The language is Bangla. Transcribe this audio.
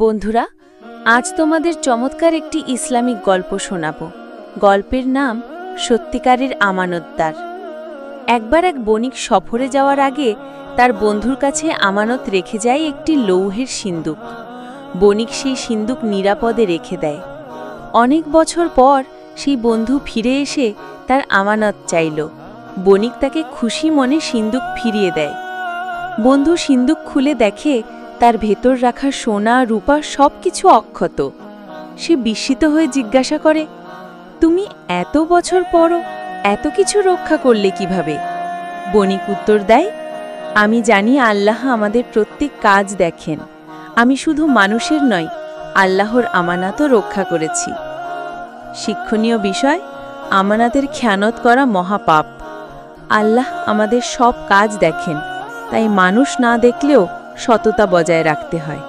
বন্ধুরা, আজ তোমাদের চমৎকার একটি ইসলামিক গল্প শোনাব। গল্পের নাম সত্যিকারের আমানতদার। একবার এক বণিক সফরে যাওয়ার আগে তার বন্ধুর কাছে আমানত রেখে যায় একটি লৌহের সিন্দুক। বণিক সেই সিন্দুক নিরাপদে রেখে দেয়। অনেক বছর পর সেই বন্ধু ফিরে এসে তার আমানত চাইল। বণিক তাকে খুশি মনে সিন্দুক ফিরিয়ে দেয়। বন্ধু সিন্দুক খুলে দেখে তার ভেতর রাখা সোনা রূপা সবকিছু অক্ষত। সে বিস্মিত হয়ে জিজ্ঞাসা করে, তুমি এত বছর পরও এত কিছু রক্ষা করলে কিভাবে? বণিক উত্তর দেয়, আমি জানি আল্লাহ আমাদের প্রত্যেক কাজ দেখেন। আমি শুধু মানুষের নয়, আল্লাহর আমানাতও রক্ষা করেছি। শিক্ষণীয় বিষয়, আমানাতের খেয়ানত করা মহাপাপ। আল্লাহ আমাদের সব কাজ দেখেন, তাই মানুষ না দেখলেও সততা বজায় রাখতে হয়।